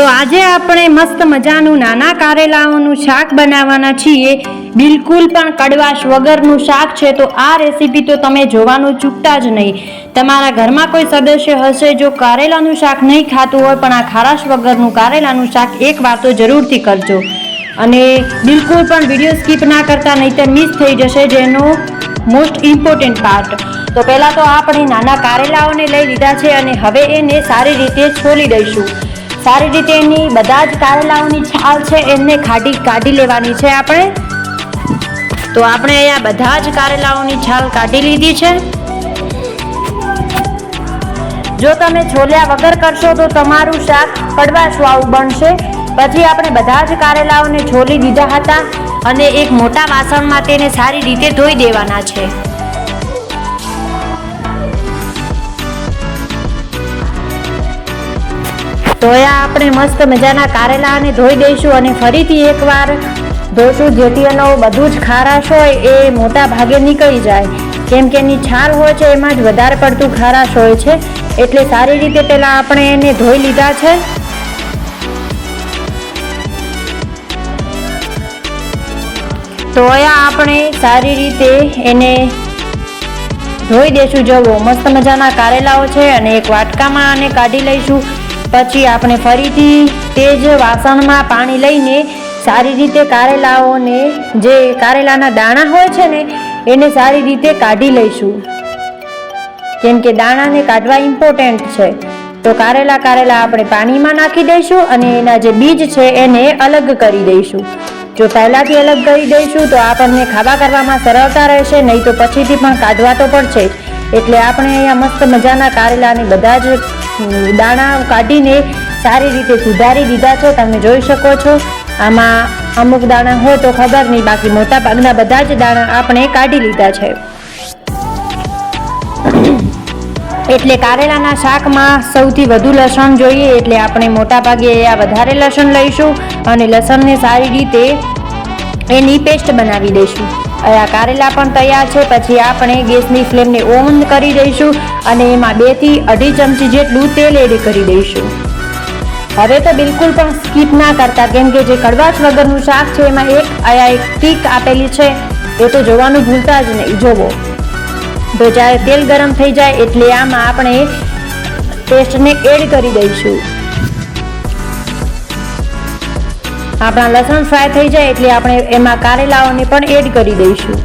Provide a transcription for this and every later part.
તો આજે આપણે મસ્ત મજાનું નાના કારેલાઓનું શાક બનાવવાના છીએ. બિલકુલ પણ કડવાશ વગરનું શાક છે. તો આ રેસીપી તો તમે જોવાનું ચૂકતા જ નહીં. તમારા ઘરમાં કોઈ સદસ્ય હશે જો કારેલાનું શાક નહીં ખાતું હોય, પણ આ ખારાશ વગરનું કારેલાનું શાક એકવાર તો જરૂરથી કરજો. અને બિલકુલ પણ વિડીયો સ્કીપ ના કરતા, નહીંતર મિસ થઈ જશે જેનો મોસ્ટ ઇમ્પોર્ટન્ટ પાર્ટ. તો પહેલાં તો આપણે નાના કારેલાઓને લઈ લીધા છે અને હવે એને સારી રીતે છોલી દઈશું. સારી રીતે એની બધા જ કારેલાઓની છાલ છે એમને કાઢી લેવાની છે આપણે. તો આપણે અહીંયા બધા જ કારેલાઓની છાલ કાઢી લીધી છે. જો તમે છોલ્યા વગર કરશો તો તમારું શાક કડવાશવાળું બનશે. પછી આપણે બધા જ કારેલાઓને છોલી દીધા હતા અને એક મોટા વાસણમાં તેને સારી રીતે ધોઈ દેવાના છે. તો આપણે મસ્ત મજાના કારેલાને ધોઈ દઈશું અને ફરીથી એકવાર ધોઈશું, જેથી એનો બધું જ ખારાશ હોય એ મોટા ભાગે નીકળી જાય. કેમ કે એની છાલ હોય છે એમાં જ વધારે પડતું ખારાશ હોય છે. એટલે સારી રીતે પહેલાં આપણે એને ધોઈ લીધા છે. તો આપણે સારી રીતે એને ધોઈ દઈશું. જુઓ મસ્ત મજાના કારેલાઓ છે અને એક વાટકામાં આને કાઢી લઈશું. પછી આપણે ફરીથી તે જ વાસણમાં પાણી લઈને સારી રીતે કારેલાઓને, જે કારેલાના દાણા હોય છે ને, એને સારી રીતે કાઢી લઈશું. કેમ કે દાણાને કાઢવા ઇમ્પોર્ટન્ટ છે. તો કારેલા આપણે પાણીમાં નાખી દઈશું અને એના જે બીજ છે એને અલગ કરી દઈશું. જો પહેલાંથી અલગ કરી દઈશું તો આપણને ખાવા કરવામાં સરળતા રહેશે, નહીં તો પછીથી પણ કાઢવા તો પડશે. એટલે આપણે અહીંયા મસ્ત મજાના કારેલાને બધા જ દાણા કાઢીને સારી રીતે સુધારી દીધા છે. તમે જોઈ શકો છો. આમાં અમુક દાણા હોય તો ખબર નહીં, બાકી મોટા ભાગના બધા જ દાણા આપણે કાઢી લીધા છે. એટલે કારેલાના શાકમાં સૌથી વધુ લસણ જોઈએ, એટલે આપણે મોટા ભાગે વધારે લસણ લઈશું અને લસણને સારી રીતે એની પેસ્ટ બનાવી દઈશું. આ કારેલા પણ તૈયાર છે. પછી આપણે ગેસની ફ્લેમને ઓન કરી દઈશું અને એમાં 2 થી 2.5 ચમચી જેટલું તેલ એડ કરી દઈશું. હવે તો બિલકુલ પણ સ્કીપ ના કરતા, કેમ કે જે કડવાશ વગરનું શાક છે એમાં એક ટીક આપેલી છે, એ તો જોવાનું ભૂલતા જ નહીં. જોવો તો જ્યારે તેલ ગરમ થઈ જાય એટલે આમાં આપણે પેસ્ટને એડ કરી દઈશું. આપણા લસણ ફ્રાય થઈ જાય એટલે આપણે એમાં કારેલાઓને પણ એડ કરી દઈશું.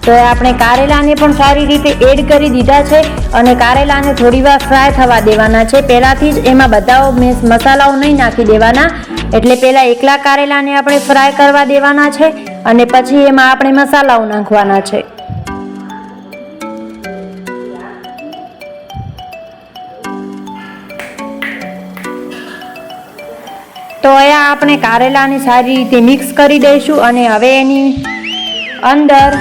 તો આપણે કારેલાને પણ સારી રીતે એડ કરી દીધા છે અને કારેલાને થોડીવાર ફ્રાય થવા દેવાના છે. પહેલાંથી જ એમાં બધા મસાલાઓ નહીં નાખી દેવાના. એટલે પહેલાં એકલા કારેલાને આપણે ફ્રાય કરવા દેવાના છે અને પછી એમાં આપણે મસાલાઓ નાખવાના છે. તો અહીંયા આપણે કારેલાને સારી રીતે મિક્સ કરી દઈશું અને હવે એની અંદર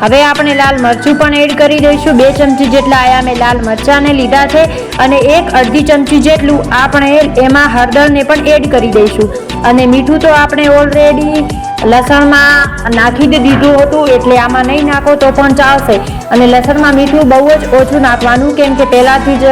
હવે આપણે લાલ મરચું પણ એડ કરી દઈશું. 2 ચમચી જેટલા આયા મેં લાલ મરચાંને લીધા છે અને 1-1.5 ચમચી જેટલું આપણે એમાં હળદરને પણ એડ કરી દઈશું. અને મીઠું તો આપણે ઓલરેડી લસણમાં નાખી દીધું હતું, એટલે આમાં નહીં નાખો તો પણ ચાલશે. અને લસણમાં મીઠું બહુ જ ઓછું નાખવાનું, કેમ કે પહેલાંથી જ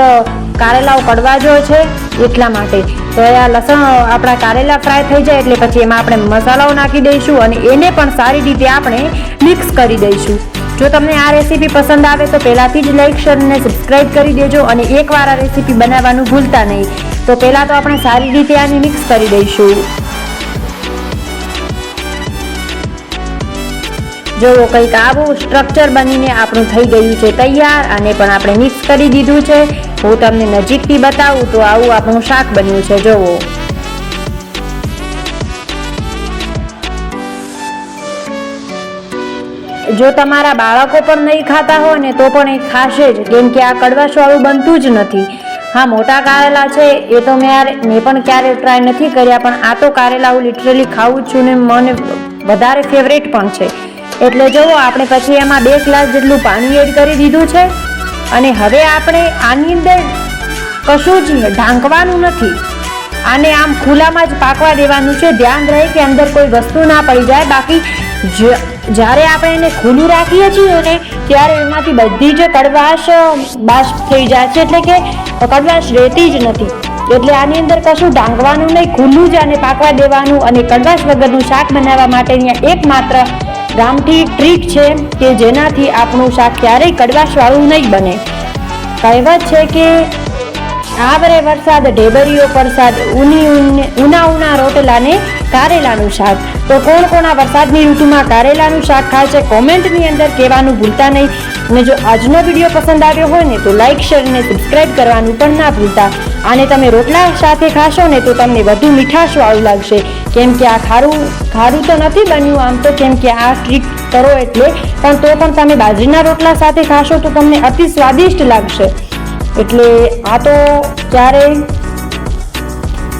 કારેલાઓ કડવા જ હોય છે એટલા માટે. તો આ લસણ આપણા કારેલા ફ્રાય થઈ જાય એટલે પછી એમાં આપણે મસાલાઓ નાખી દઈશું અને એને પણ સારી રીતે આપણે મિક્સ કરી દઈશું. જો તમને આ રેસીપી પસંદ આવે તો પહેલાંથી જ લાઈક, શેર અને સબસ્ક્રાઈબ કરી દેજો અને એકવાર આ રેસીપી બનાવવાનું ભૂલતા નહીં. તો પહેલાં તો આપણે સારી રીતે આને મિક્સ કરી દઈશું. જો કંઈક આવું સ્ટ્રક્ચર બનીને આપણું થઈ ગયું છે તૈયાર. આને પણ આપણે મિક્સ કરી દીધું છે. હું તમને નજીકથી બતાવું તો આવું આપણું શાક બન્યું છે. જુઓ જો તમારા બાળકો પણ નહીં ખાતા હોય ને તો પણ એ ખાશે જ, કેમ કે આ કડવાશવાળું બનતું જ નથી. હા, મોટા કારેલા છે એ તો મેં પણ ક્યારેય ટ્રાય નથી કર્યા, પણ આ તો કારેલા હું લિટરલી ખાઉં જ છું ને મને વધારે ફેવરેટ પણ છે. એટલે જુઓ આપણે પછી એમાં 2 ગ્લાસ જેટલું પાણી એડ કરી દીધું છે અને હવે આપણે આની અંદર કશું જ ઢાંકવાનું નથી. આને આમ ખુલ્લામાં જ પાકવા દેવાનું છે. ધ્યાન રહે કે અંદર કોઈ વસ્તુ ના પડી જાય. બાકી જ્યારે આપણે એને ખુલ્લું રાખીએ છીએ ને ત્યારે એમાંથી બધી જ કડવાશ બાષ્પ થઈ જાય છે, એટલે કે કડવાશ રહેતી જ નથી. એટલે આની અંદર કશું ઢાંકવાનું નહીં, ખુલ્લું જ આને પાકવા દેવાનું. અને કડવાશ વગરનું શાક બનાવવા માટેની એકમાત્ર ગામઠી ટ્રીક છે કે જેનાથી આપણું શાક ક્યારેય કડવાશવાળું નહીં બને. કહેવત છે કે આવરે વરસાદ ઢેબરીઓ પ્રસાદ, ઉના રોટલા ને કારેલાનું શાક. તો કોણ કોણ આ વરસાદની ઋતુમાં કારેલાનું શાક ખાય છે કોમેન્ટની અંદર કહેવાનું ભૂલતા નહીં. અને જો આજનો વિડીયો પસંદ આવ્યો હોય ને તો લાઈક, શેર અને સબસ્ક્રાઈબ કરવાનું પણ ના ભૂલતા. આને તમે રોટલા સાથે ખાશો ને તો તમને વધુ મીઠાશવાળું લાગશે, કેમ કે આ ખારું તો નથી બન્યું આમ તો, કેમ કે આ ટ્રીક કરો એટલે, પણ તો પણ તમે બાજરીના રોટલા સાથે ખાશો તો તમને અતિ સ્વાદિષ્ટ લાગશે. એટલે આ તો ક્યારેય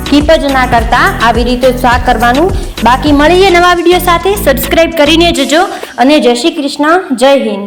સ્કીપ જ ના કરતા આવી રીતે શાક કરવાનું. બાકી મળીએ નવા વિડીયો સાથે. સબસ્ક્રાઈબ કરીને જજો અને જય શ્રી કૃષ્ણ, જય હિન્દ.